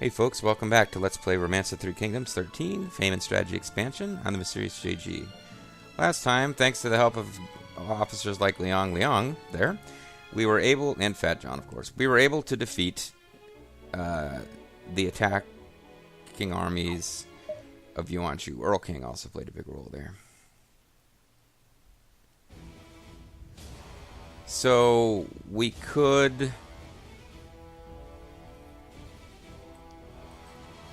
Hey folks, welcome back to Let's Play Romance of Three Kingdoms 13, Fame and Strategy Expansion on the Mysterious JG. Last time, thanks to the help of officers like Liang there, we were able, and Fat John of course, we were able to defeat the attacking armies of Yuan Shu. Earl King also played a big role there. So, we could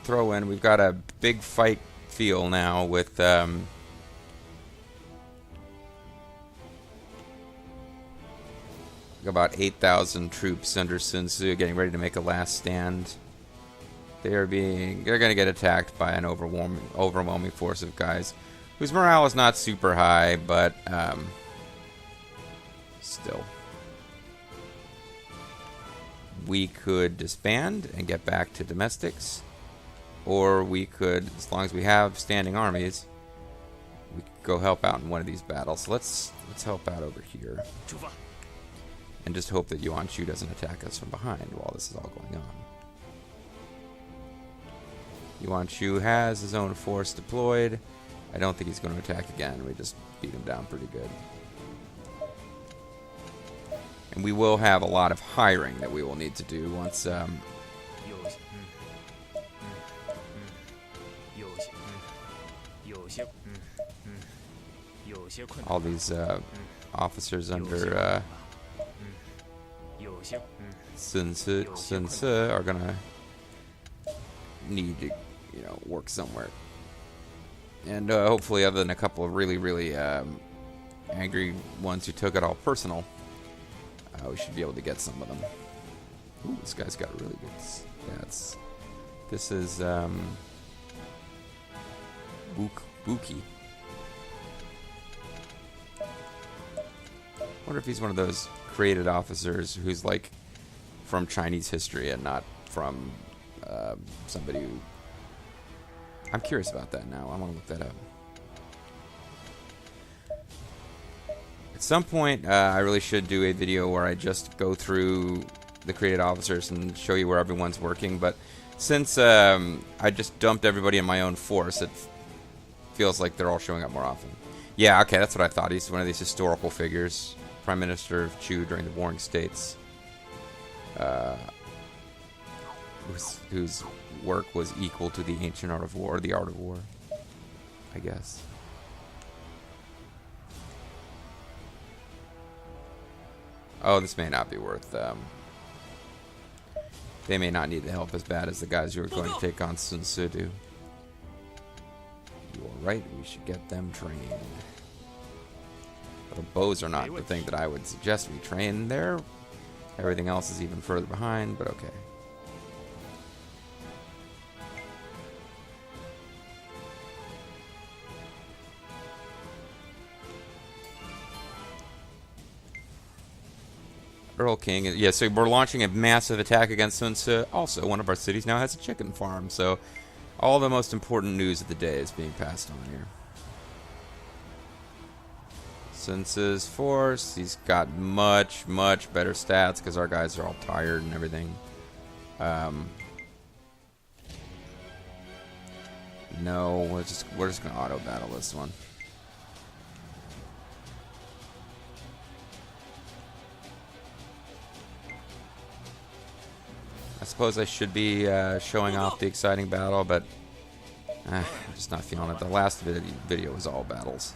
throw in, we've got a big fight feel now with about 8,000 troops under Sun Tzu getting ready to make a last stand. They're going to get attacked by an overwhelming force of guys whose morale is not super high, but still. We could disband and get back to domestics, or we could, as long as we have standing armies, we could go help out in one of these battles. So let's help out over here, and just hope that Yuan Shu doesn't attack us from behind while this is all going on. Yuan Shu has his own force deployed. I don't think he's going to attack again. We just beat him down pretty good. And we will have a lot of hiring that we will need to do once all these officers under Sun Tzu are gonna need to, work somewhere. And hopefully, other than a couple of really angry ones who took it all personal, we should be able to get some of them. Ooh, this guy's got really good stats. This is Buki. Wonder if he's one of those created officers who's like from Chinese history and not from somebody who... I'm curious about that now. I want to look that up. At some point, I really should do a video where I just go through the created officers and show you where everyone's working, but since I just dumped everybody in my own force, it feels like they're all showing up more often. Yeah, okay, that's what I thought. He's one of these historical figures. Prime Minister of Chu during the Warring States, whose work was equal to the ancient art of war, or the art of war, I guess. Oh, this may not be worth they may not need the help as bad as the guys who are going to take on Sun Tzu do. You are right, we should get them trained. But the bows are not the thing that I would suggest we train there. Everything else is even further behind, but okay. Earl King, yeah, so we're launching a massive attack against Sun Tzu. Also, one of our cities now has a chicken farm, so all the most important news of the day is being passed on here. Sun Tzu's force, he's got much better stats because our guys are all tired and everything. No, we're just gonna auto battle this one. I suppose I should be showing off the exciting battle, but I'm just not feeling it. The last video was all battles.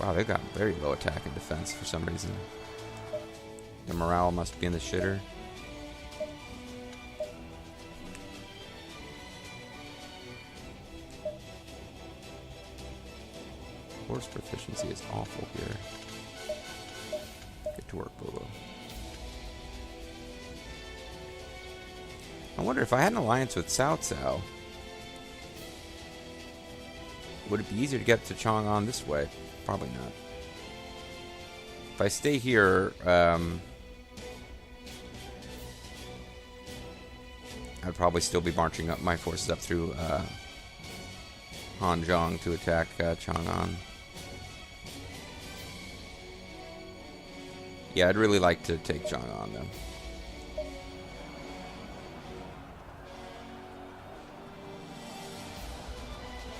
Wow, they've got very low attack and defense for some reason. The morale must be in the shitter. Force proficiency is awful here. Get to work, Bobo. I wonder if I had an alliance with Cao Cao, would it be easier to get to Chang'an this way? Probably not. If I stay here, I'd probably still be marching up my forces up through Hanzhong to attack Chang'an. Yeah, I'd really like to take John on, though.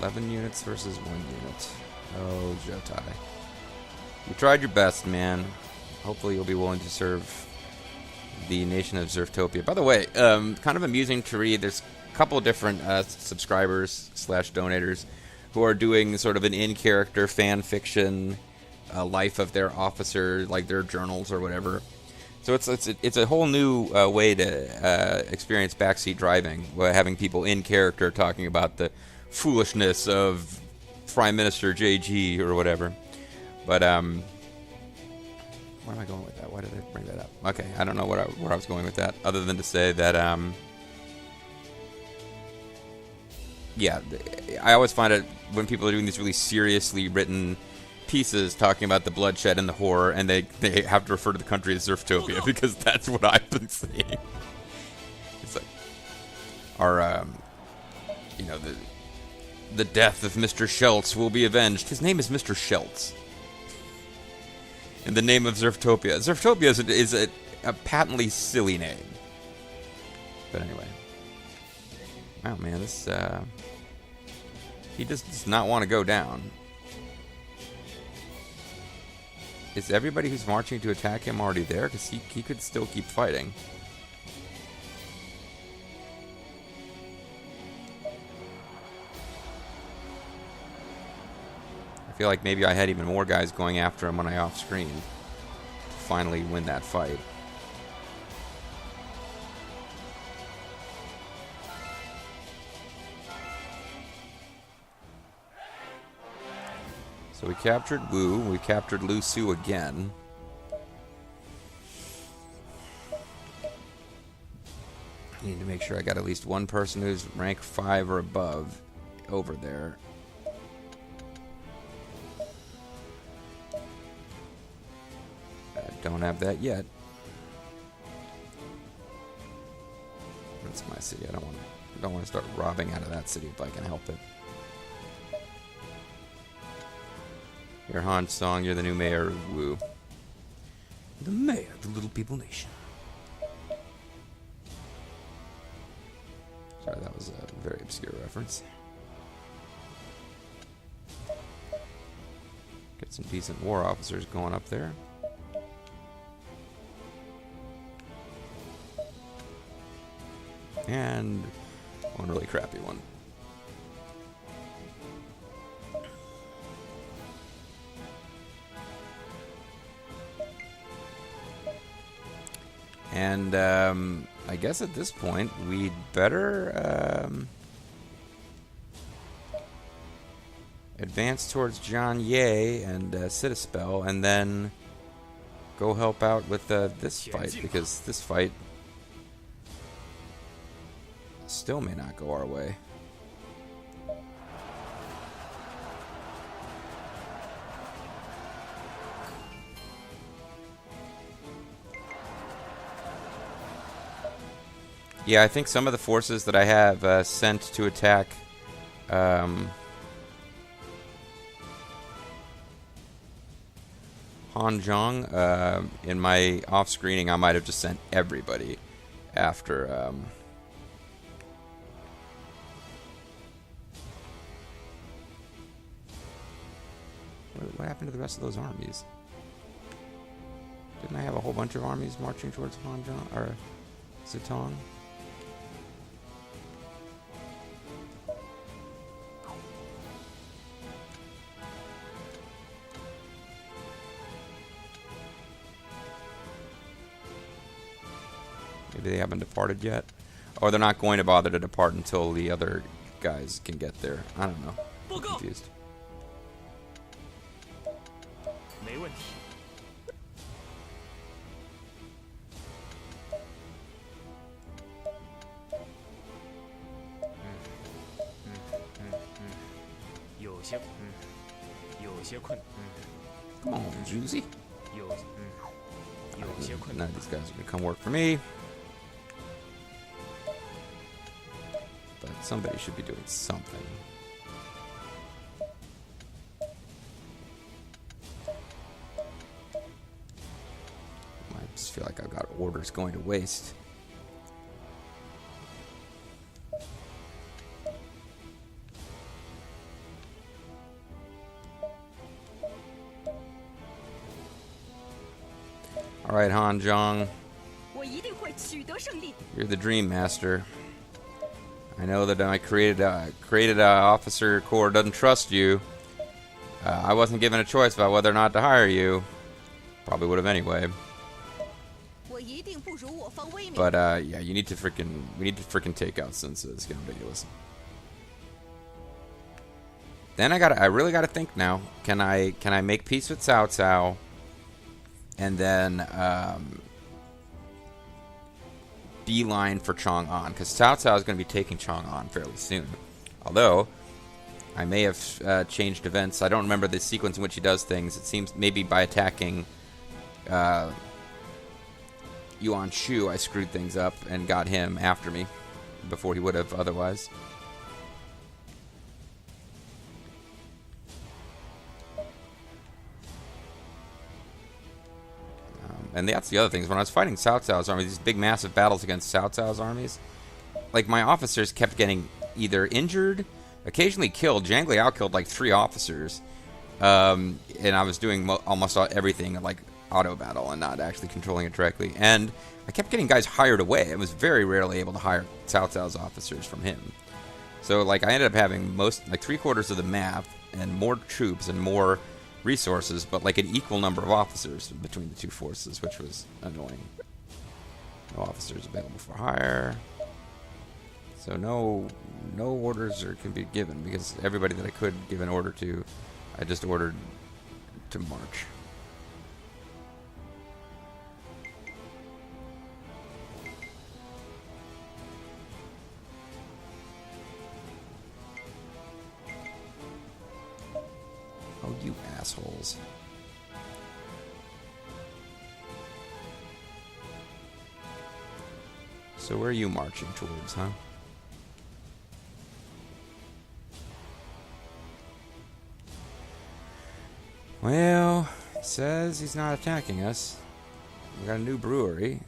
$11 units versus 1 unit. Oh, Jotai. You tried your best, man. Hopefully you'll be willing to serve the nation of Zerftopia. By the way, kind of amusing to read. There's a couple of different subscribers / donators who are doing sort of an in-character fan fiction life of their officer, like their journals or whatever. So it's a whole new way to experience backseat driving, having people in character talking about the foolishness of Prime Minister JG or whatever. But where am I going with that? Why did I bring that up? Okay, I don't know where I was going with that, other than to say that yeah, I always find it when people are doing these really seriously written pieces talking about the bloodshed and the horror, and they have to refer to the country as Zerftopia, because that's what I've been seeing. It's like our you know, the death of Mr. Schultz will be avenged. His name is Mr. Schultz. In the name of Zerftopia. Zerftopia is a patently silly name. But anyway. Wow, man, this, he just does not want to go down. Is everybody who's marching to attack him already there? Because he could still keep fighting. I feel like maybe I had even more guys going after him when I off-screen to finally win that fight. So we captured Wu, we captured Lu Su again. I need to make sure I got at least one person who's rank 5 or above over there. Don't have that yet. That's my city. I don't want to start robbing out of that city if I can help it. You're Han Song. You're the new mayor of Wu. The mayor of the Little People Nation. Sorry, that was a very obscure reference. Get some decent war officers going up there. And one really crappy one. And I guess at this point we'd better advance towards John Ye and Citispel, and then go help out with this fight, because this fight still may not go our way. Yeah, I think some of the forces that I have sent to attack Hanzhong, in my off-screening, I might have just sent everybody after what happened to the rest of those armies? Didn't I have a whole bunch of armies marching towards Hanzhong or Zitong? Maybe they haven't departed yet, or they're not going to bother to depart until the other guys can get there. I don't know. I'm confused. Come on, Juicy. None of these guys are going to come work for me. But somebody should be doing something. feel like I've got orders going to waste. Alright, Han Zhong. You're the Dream Master. I know that my created officer corps doesn't trust you. I wasn't given a choice about whether or not to hire you. Probably would have anyway. But yeah, we need to freaking take out Sun Tzu. It's getting ridiculous. Then I really gotta think now. Can I make peace with Cao Cao? And then beeline for Chang'an, because Cao Cao is going to be taking Chang'an fairly soon. Although I may have changed events. I don't remember the sequence in which he does things. It seems maybe by attacking Yuan Shu, I screwed things up and got him after me before he would have otherwise. And that's the other thing, is when I was fighting Cao Cao's army, these big massive battles against Cao Cao's armies, like my officers kept getting either injured, occasionally killed. Zhang Liao killed like 3 officers, and I was doing almost everything like auto battle and not actually controlling it directly. And I kept getting guys hired away. I was very rarely able to hire Cao Cao's officers from him. So like I ended up having like 3/4 of the map and more troops and more resources, but like an equal number of officers between the two forces, which was annoying. No officers available for hire. So no orders can be given, because everybody that I could give an order to, I just ordered to march. Oh, you assholes. So where are you marching towards, huh? Well, it says he's not attacking us. We got a new brewery.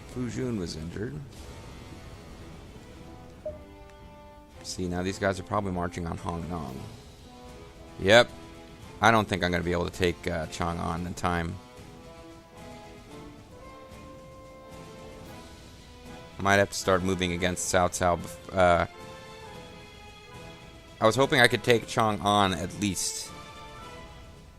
Fu Jun was injured. See, now these guys are probably marching on Hongnan. Yep. I don't think I'm going to be able to take Chang'an in time. Might have to start moving against Cao Cao. I was hoping I could take Chang'an at least.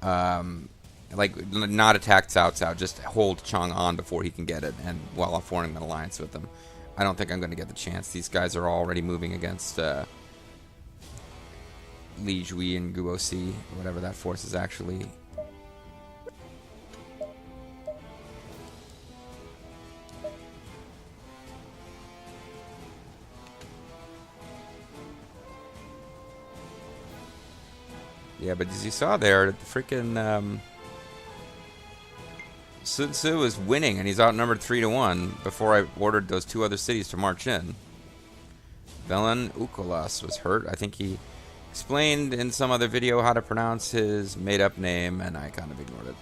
Like, not attack Cao Cao, just hold Chang'an before he can get it, and while forming an alliance with them. I don't think I'm going to get the chance. These guys are already moving against Li Jui and Guosi, whatever that force is actually. Yeah, but as you saw there, the freaking Sun Tzu is winning, and he's outnumbered 3-1 before I ordered those 2 other cities to march in. Velen Ukolas was hurt. I think he explained in some other video how to pronounce his made-up name, and I kind of ignored it.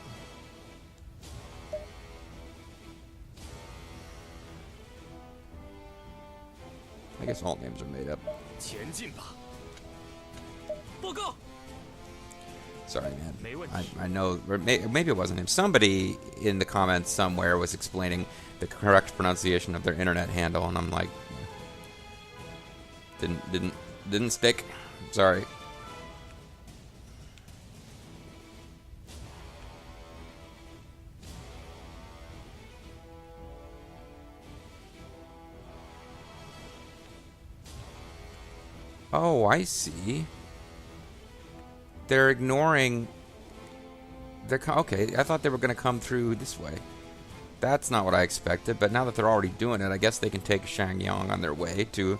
I guess all names are made up. Sorry, man. I know, maybe it wasn't him. Somebody in the comments somewhere was explaining the correct pronunciation of their internet handle, and I'm like, didn't stick. Sorry. Oh, I see. They're ignoring. Okay, I thought they were going to come through this way. That's not what I expected, but now that they're already doing it, I guess they can take Shangyang on their way to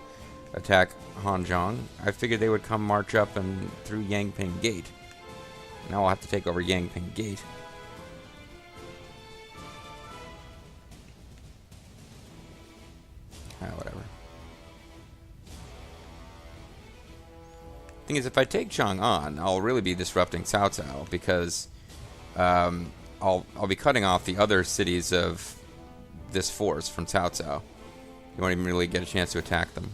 attack Hanzhong. I figured they would come march up and through Yangping Gate. Now I'll have to take over Yangping Gate. Whatever. Thing is, if I take Chang'an, I'll really be disrupting Cao Cao, because I'll be cutting off the other cities of this force from Cao Cao. You won't even really get a chance to attack them.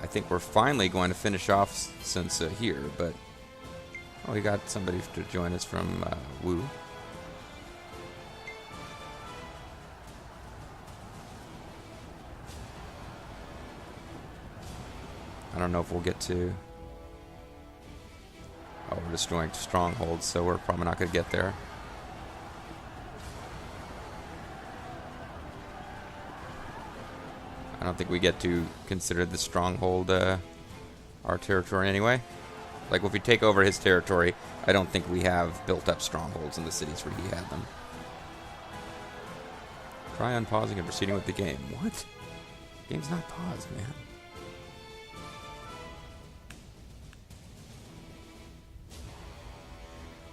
I think we're finally going to finish off Sun Ce here, but oh, we got somebody to join us from Wu. I don't know if we'll get to... Oh, we're destroying strongholds, so we're probably not going to get there. I don't think we get to consider the stronghold our territory anyway. Like, if we take over his territory, I don't think we have built up strongholds in the cities where he had them. Try unpausing and proceeding with the game. What? Game's not paused, man.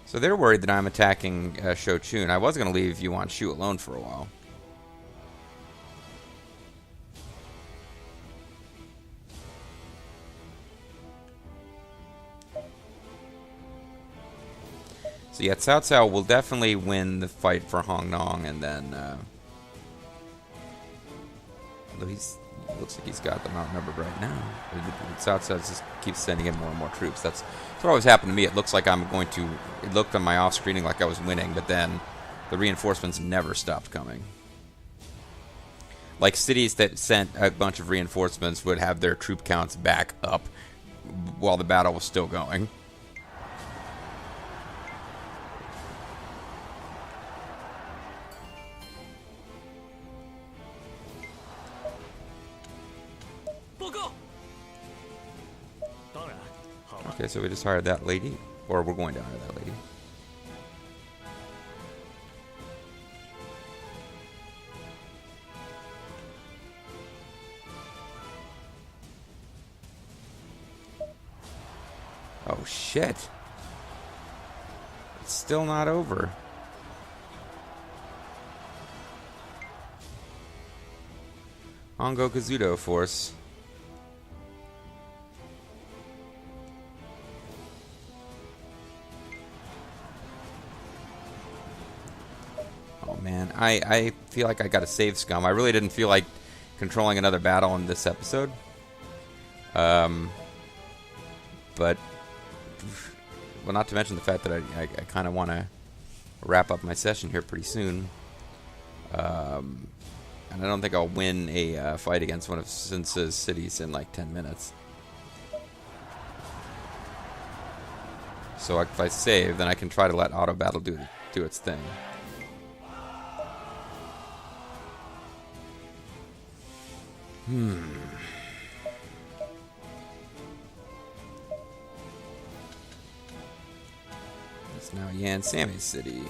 So they're worried that I'm attacking Shou-chun. I was going to leave Yuan Shu alone for a while. So yeah, Cao Cao will definitely win the fight for Hong Nong, and then... although he's... looks like he's got them outnumbered right now. Cao Cao just keeps sending in more and more troops. That's what always happened to me. It looks like I'm going to... It looked on my off-screening like I was winning, but then the reinforcements never stopped coming. Like, cities that sent a bunch of reinforcements would have their troop counts back up while the battle was still going. Okay, so we just hired that lady, or we're going to hire that lady. Oh shit. It's still not over. Hongo Kazuto force. Man, I feel like I got to save scum. I really didn't feel like controlling another battle in this episode. But, well, not to mention the fact that I kind of want to wrap up my session here pretty soon. And I don't think I'll win a fight against one of Sun Ce's cities in like 10 minutes. So if I save, then I can try to let auto battle do its thing. It's now Yan Sammy's city.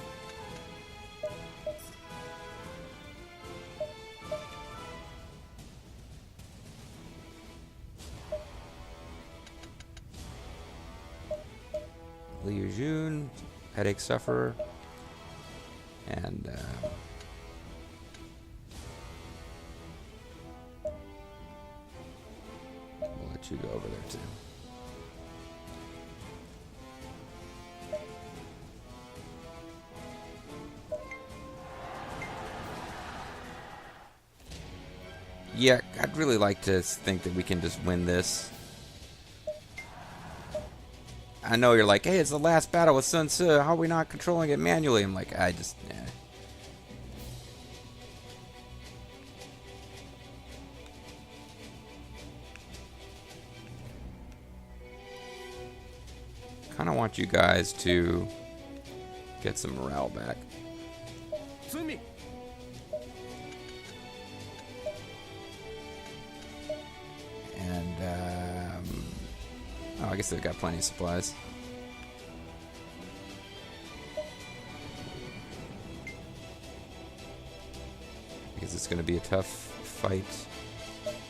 Liu Jun, headache sufferer, and we'll let you go over there too. Yeah, I'd really like to think that we can just win this. I know you're like, hey, it's the last battle with Sun Ce. How are we not controlling it manually? I'm like, I just, kind of want you guys to get some morale back. And, oh, I guess they've got plenty of supplies. Because it's going to be a tough fight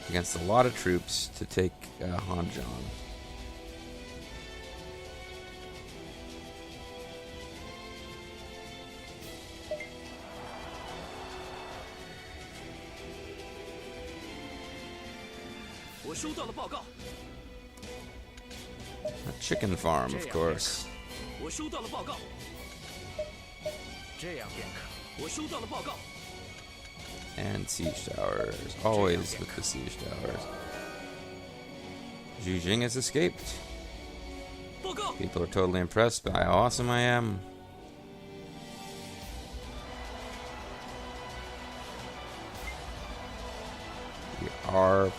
against a lot of troops to take Hanzhong. A chicken farm, of course. And siege towers. Always with the siege towers. Zhu Jing has escaped. People are totally impressed by how awesome I am. We are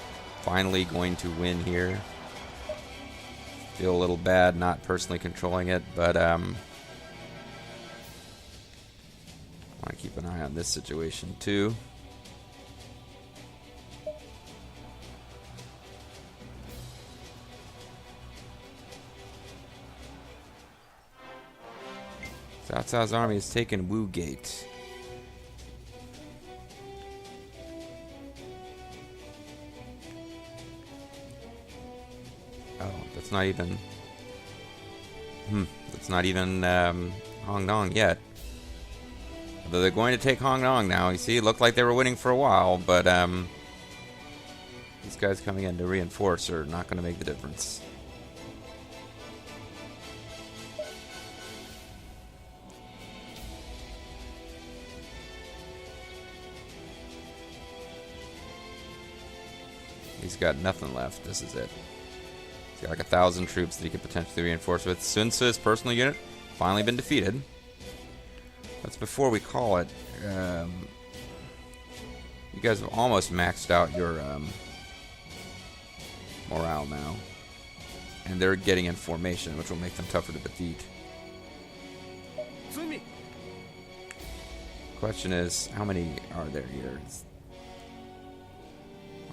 finally going to win here. Feel a little bad not personally controlling it, but I want to keep an eye on this situation too. Cao Cao's army has taken Wu Gate. Oh, that's not even... That's not even Hongdong yet. Although they're going to take Hongdong now. You see, it looked like they were winning for a while, but these guys coming in to reinforce are not going to make the difference. He's got nothing left. This is it. He's got like 1,000 troops that he could potentially reinforce with. Sun Tzu's personal unit finally been defeated. That's before we call it. You guys have almost maxed out your morale now. And they're getting in formation, which will make them tougher to defeat. Question is, how many are there here?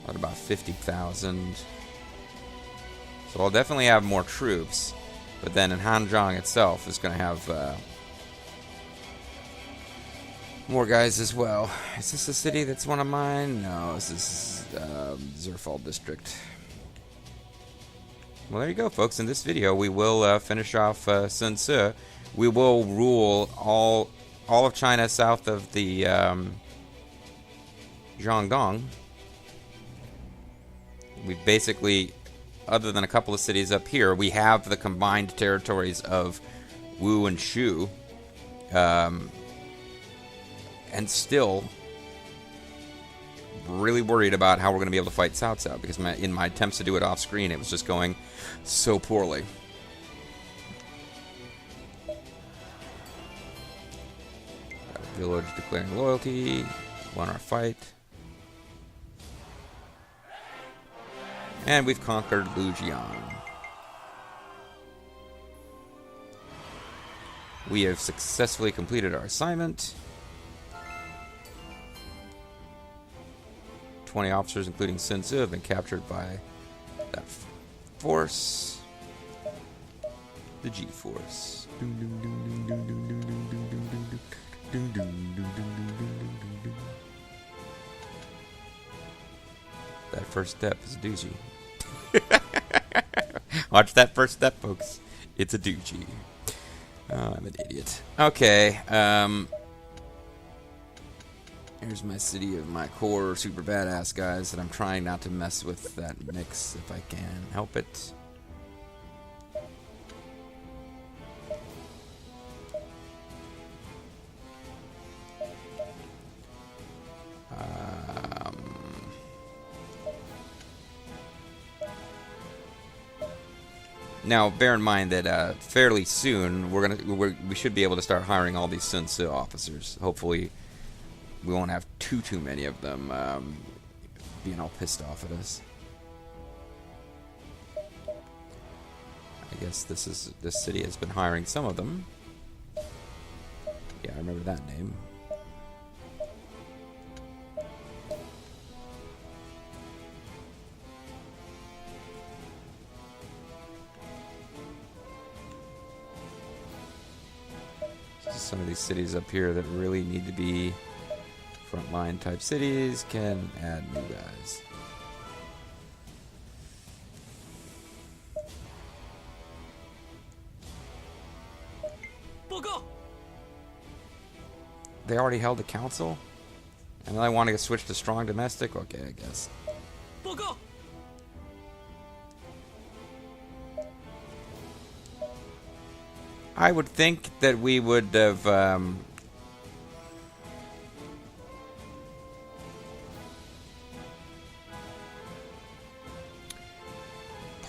At about 50,000. So I'll definitely have more troops. But then in Hanzhong itself is going to have more guys as well. Is this a city that's one of mine? No, this is Zerfall District. Well, there you go, folks. In this video, we will finish off Sun Tzu. We will rule all of China south of the Jiangdong. We've basically, other than a couple of cities up here, we have the combined territories of Wu and Shu. And still really worried about how we're going to be able to fight Cao Cao, because in my attempts to do it off screen, it was just going so poorly. Got a village declaring loyalty. Won our fight. And we've conquered Lujian. We have successfully completed our assignment. 20 officers, including Sun Tzu, have been captured by that force. The G-Force. That first step is a doozy. Watch that first step, folks. It's a doozy. Oh, I'm an idiot. Okay. Here's my city of my core super badass guys that I'm trying not to mess with that mix if I can help it. Now, bear in mind that fairly soon we should be able to start hiring all these Sun Tzu officers. Hopefully, we won't have too many of them being all pissed off at us. I guess this city has been hiring some of them. Yeah, I remember that name. Some of these cities up here that really need to be frontline type cities can add new guys. They already held a council? And then I want to switch to strong domestic? Okay, I guess. I would think that we would have...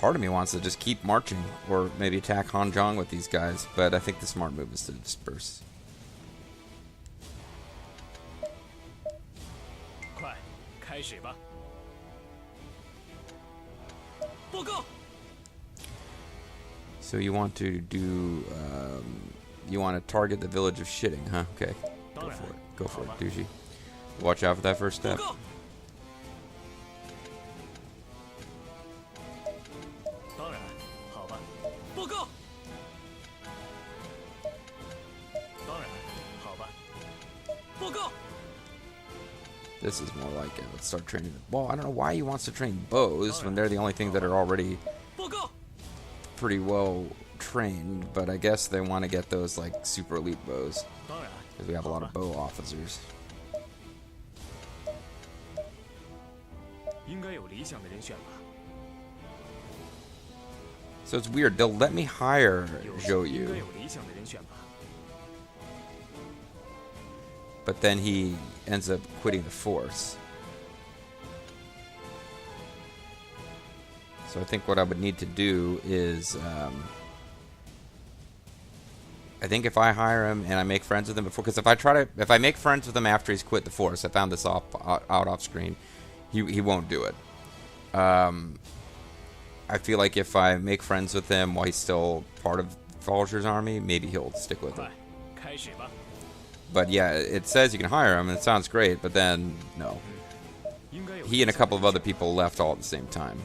part of me wants to just keep marching, or maybe attack Hanzhong with these guys, but I think the smart move is to disperse. So you want to do, you want to target the village of Shitting, huh? Okay, go for it. Go for it, Duji. Watch out for that first step. This is more like it. Let's start training. Well, I don't know why he wants to train bows when they're the only thing that are already pretty well trained, but I guess they want to get those like super elite bows because we have a lot of bow officers. So it's weird. They'll let me hire Zhou, but then he ends up quitting the force. So I think what I would need to do is, I think if I hire him and I make friends with him before, because if I make friends with him after he's quit the force, I found this out off screen, he won't do it. I feel like if I make friends with him while he's still part of Falsher's army, maybe he'll stick with it. But yeah, it says you can hire him, and it sounds great, but then, no. He and a couple of other people left all at the same time.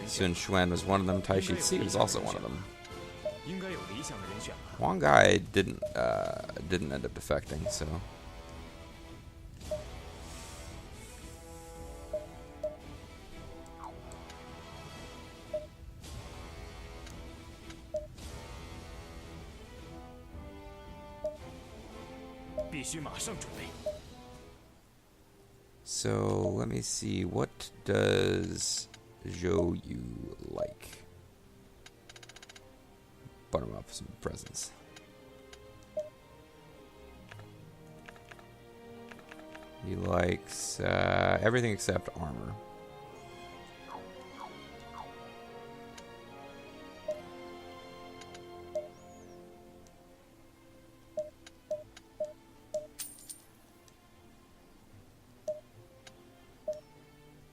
Sun Xuan was one of them, Tai Shi Ci was also one of them. Huang Gai didn't end up defecting, so... So, let me see, what does Zhou Yu like? Butter him up for some presents. He likes everything except armor.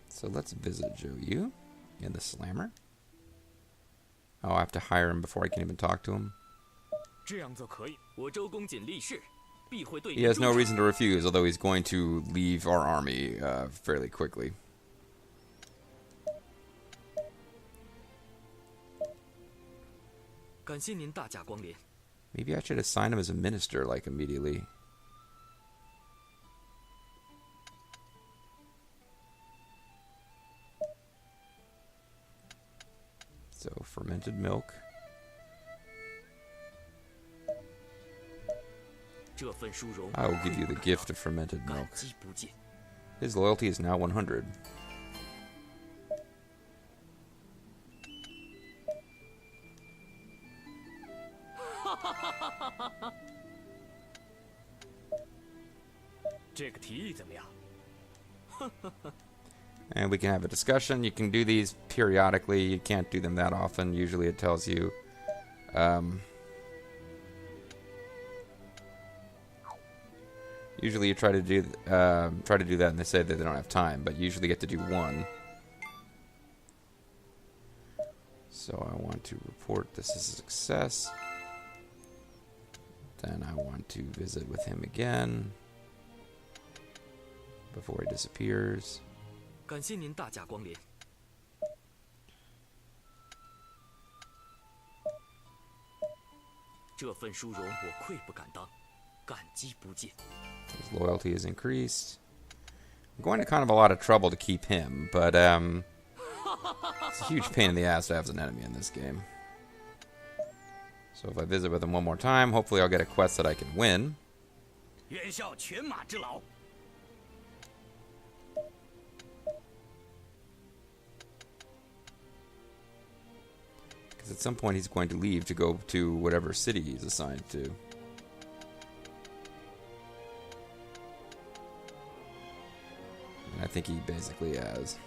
So let's visit Zhou Yu in the Slammer. Oh, I have to hire him before I can even talk to him. He has no reason to refuse, although he's going to leave our army fairly quickly. Maybe I should assign him as a minister, like, immediately. So, fermented milk. I will give you the gift of fermented milk. His loyalty is now 100. And we can have a discussion. You can do these periodically. You can't do them that often. Usually it tells you... usually you try to do that and they say that they don't have time, but you usually get to do one. So I want to report this as a success. Then I want to visit with him again before he disappears. His loyalty is increased. I'm going to kind of a lot of trouble to keep him, but it's a huge pain in the ass to have as an enemy in this game. So if I visit with him one more time, hopefully I'll get a quest that I can win. some point he's going to leave to go to whatever city he's assigned to. And I think he basically has.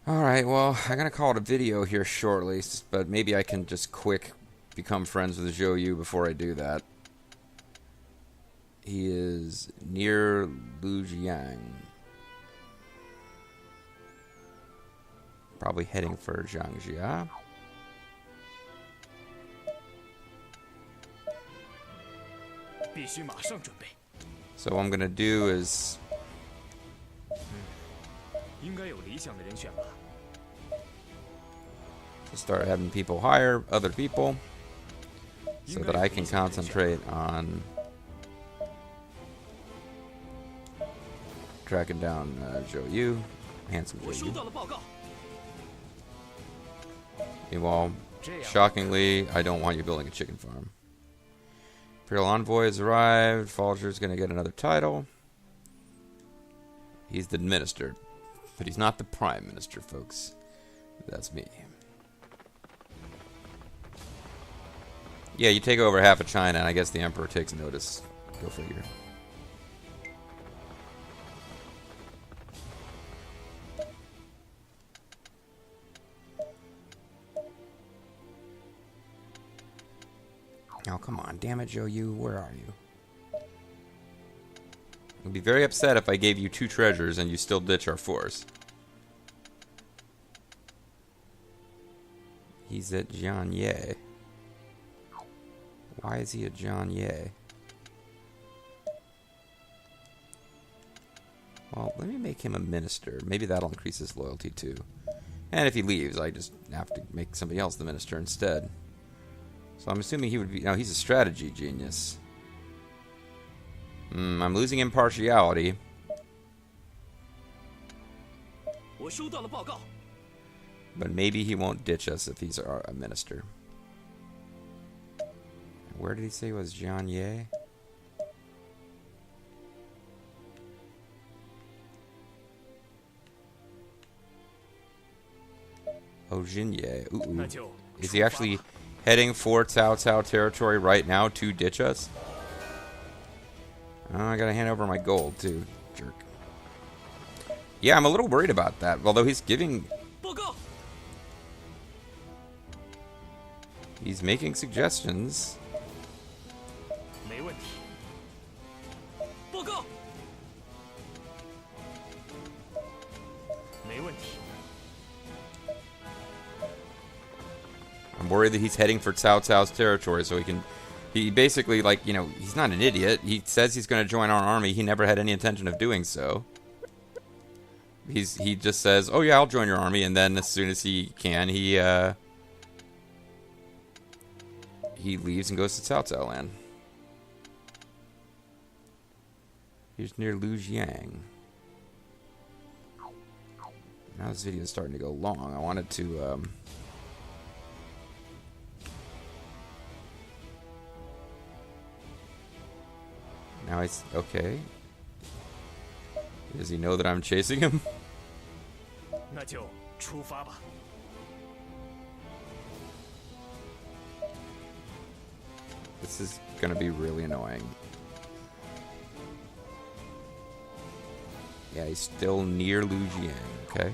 Alright, well, I'm going to call it a video here shortly, but maybe I can just quick become friends with Zhou Yu before I do that. He is near Lujiang. Probably heading for Zhangjia. So what I'm going to do is start having people hire other people so that I can concentrate on tracking down Zhou Yu, handsome Zhou Yu. Meanwhile, shockingly, I don't want you building a chicken farm. Imperial Envoy has arrived. Falger's going to get another title. He's the minister, but he's not the prime minister, folks. That's me. Yeah, you take over half of China, and I guess the Emperor takes notice. Go figure. Oh, come on. Damn it, Zhou Yu. Where are you? I'd be very upset if I gave you 2 treasures and you still ditch our force. He's at Jianye. Why is he at Jianye? Well, let me make him a minister. Maybe that'll increase his loyalty too. And if he leaves, I just have to make somebody else the minister instead. So I'm assuming he would be... No, he's a strategy genius. I'm losing impartiality. But maybe he won't ditch us if he's a minister. Where did he say was Jianye? Oh, Jinye. Ooh. Is he actually heading for Cao Cao territory right now to ditch us? Oh, I gotta hand over my gold too, jerk. Yeah, I'm a little worried about that. Although he's giving... He's making suggestions. I'm worried that he's heading for Cao Cao's territory so he can... He basically, like, you know, he's not an idiot. He says he's going to join our army. He never had any intention of doing so. He just says, oh yeah, I'll join your army, and then as soon as he can, he leaves and goes to Cao Cao land. He's near Lujiang. Now this video is starting to go long. I wanted to... Now he's... Okay. Does he know that I'm chasing him? This is gonna be really annoying. Yeah, he's still near Lujiang, okay?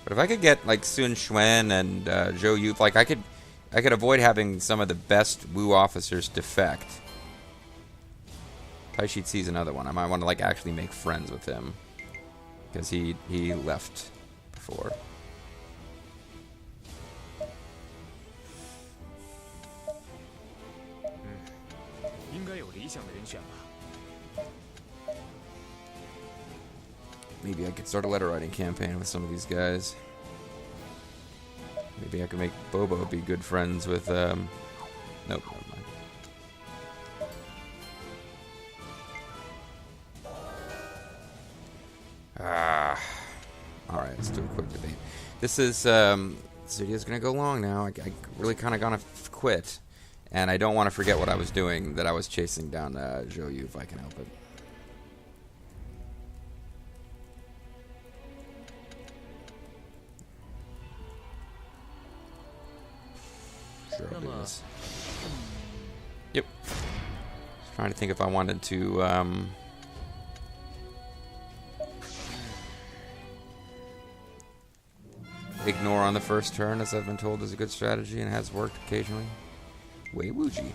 But if I could get, like, Sun Xuan and Zhou Yu, like, I could avoid having some of the best Wu officers defect. Tai Shi's another one. I might want to, like, actually make friends with him. Because he left before. Maybe I could start a letter writing campaign with some of these guys. Maybe I could make Bobo be good friends with, Nope, never mind. Alright, let's do a quick debate. This is, this video's gonna go long now. I really kinda gonna quit. And I don't want to forget what I was doing, that I was chasing down Zhou Yu if I can help it. Sure, I'll do this. Yep. Just trying to think if I wanted to, ignore on the first turn, as I've been told is a good strategy and has worked occasionally. Wei Wuji.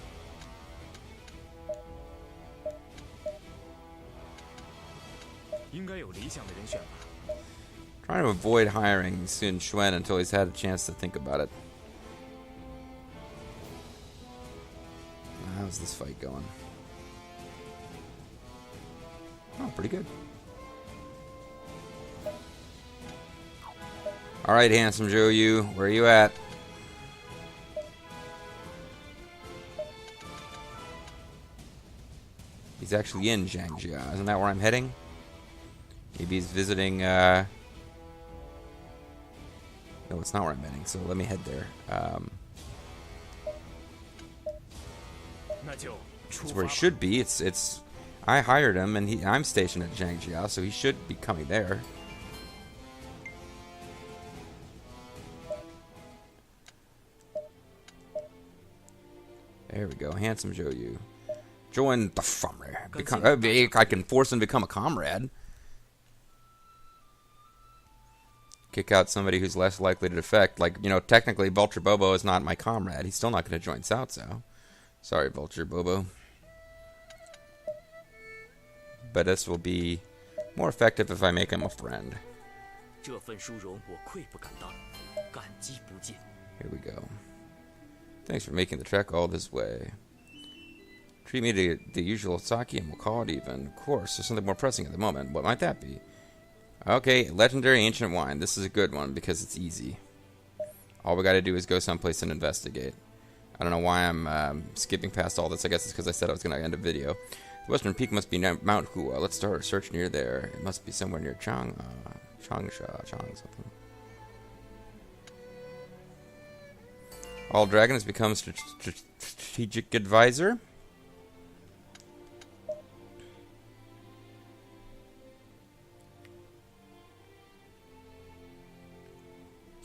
Trying to avoid hiring Sun Xuan until he's had a chance to think about it. How's this fight going? Oh, pretty good. Alright, handsome Zhou Yu, where are you at? He's actually in Zhangjia. Isn't that where I'm heading? Maybe he's visiting, No, it's not where I'm heading, so let me head there. It's where he should be. It's I hired him, and I'm stationed at Zhangjia, so he should be coming there. There we go. Handsome Zhou Yu. Join the family. I can force him to become a comrade. Kick out somebody who's less likely to defect. Like, you know, technically Vulture Bobo is not my comrade. He's still not going to join Cao Cao. Sorry, Vulture Bobo. But this will be more effective if I make him a friend. Here we go. Thanks for making the trek all this way. Treat me to the usual sake and we'll call it even. Of course, there's something more pressing at the moment. What might that be? Okay, legendary ancient wine. This is a good one because it's easy. All we gotta do is go someplace and investigate. I don't know why I'm skipping past all this. I guess it's because I said I was gonna end a video. The western peak must be Mount Hua. Let's start a search near there. It must be somewhere near Changsha, something. All Dragon has become strategic advisor.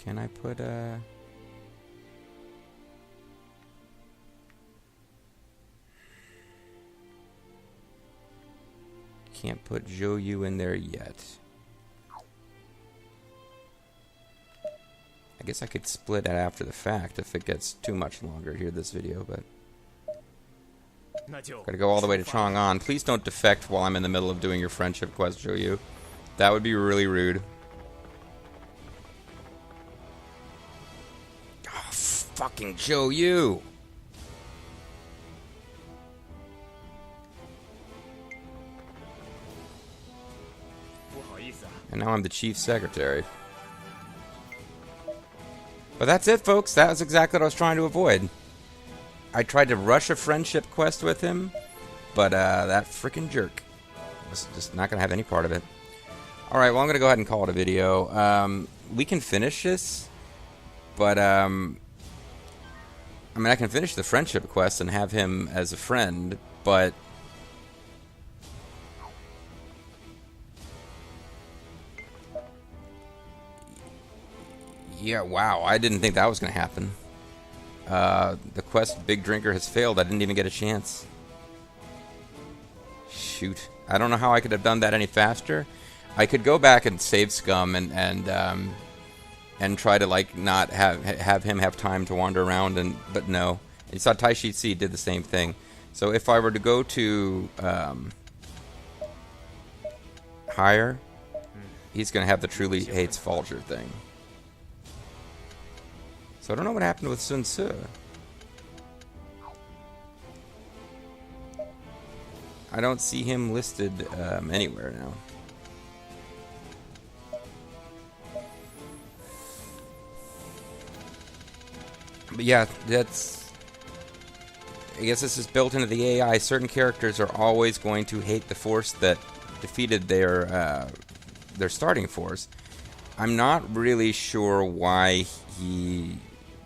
Can I put can't put Zhou Yu in there yet. I guess I could split it after the fact if it gets too much longer here this video, but gotta go all the way to Chang'an. Please don't defect while I'm in the middle of doing your friendship quest, Zhou Yu. That would be really rude. Oh, fucking Zhou Yu! And now I'm the chief secretary. But that's it, folks. That was exactly what I was trying to avoid. I tried to rush a friendship quest with him, but that freaking jerk was just not going to have any part of it. Alright, well, I'm going to go ahead and call it a video. We can finish this, but I mean, I can finish the friendship quest and have him as a friend, but yeah, wow, I didn't think that was going to happen. The quest Big Drinker has failed. I didn't even get a chance. Shoot. I don't know how I could have done that any faster. I could go back and save Scum and try to, like, not have him have time to wander around, but no. You saw Tai Shi Ci did the same thing. So if I were to go to higher, he's going to have the truly hates Fulger thing. So I don't know what happened with Sun Ce. I don't see him listed anywhere now. But yeah, that's... I guess this is built into the AI. Certain characters are always going to hate the force that defeated their starting force. I'm not really sure why he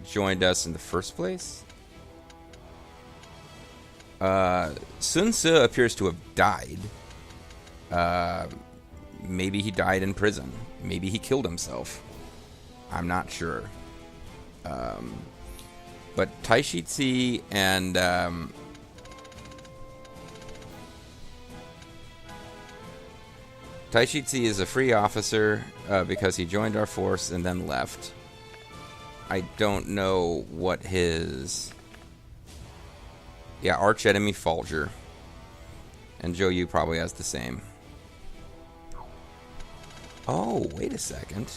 joined us in the first place. Sun Ce appears to have died. Maybe he died in prison. Maybe he killed himself. I'm not sure. But Taishitsi and Taishitsi is a free officer because he joined our force and then left. I don't know what his... Yeah, archenemy Folger. And Zhou Yu probably has the same. Oh, wait a second.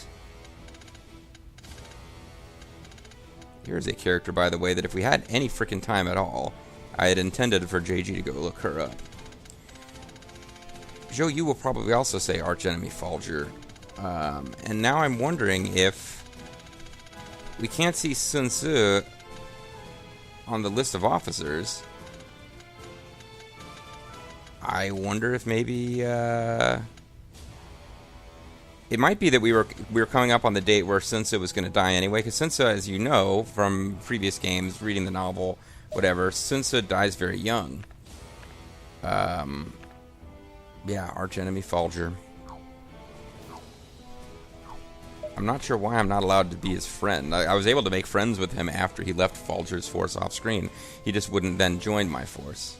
Here's a character, by the way, that if we had any freaking time at all, I had intended for JG to go look her up. Zhou Yu will probably also say archenemy Folger. And now I'm wondering if we can't see Sun Tzu on the list of officers. I wonder if maybe it might be that we were coming up on the date where Sun Tzu was going to die anyway. Because Sun Tzu, as you know from previous games, reading the novel, whatever, Sun Tzu dies very young. Yeah, archenemy Folger. I'm not sure why I'm not allowed to be his friend. I was able to make friends with him after he left Folger's force off screen. He just wouldn't then join my force.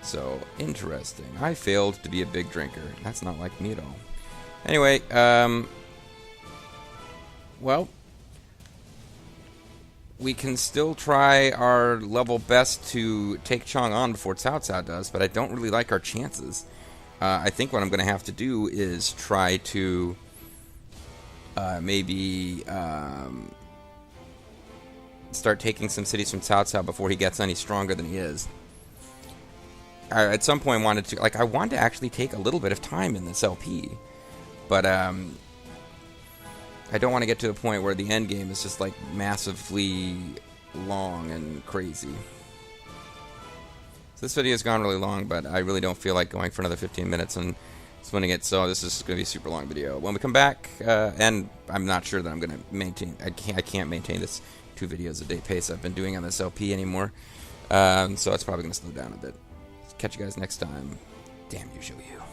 So, interesting. I failed to be a big drinker. That's not like me at all. Anyway, well, we can still try our level best to take Chong on before Cao Cao does, but I don't really like our chances. I think what I'm going to have to do is try to maybe start taking some cities from Cao Cao before he gets any stronger than he is. I at some point wanted to, I want to actually take a little bit of time in this LP, but I don't want to get to the point where the end game is just like massively long and crazy. So this video has gone really long, but I really don't feel like going for another 15 minutes and spinning it, so this is going to be a super long video. When we come back, and I'm not sure that I'm going to maintain, I can't maintain this 2 videos a day pace I've been doing on this LP anymore, so it's probably going to slow down a bit. Catch you guys next time. Damn you, Zhou Yu.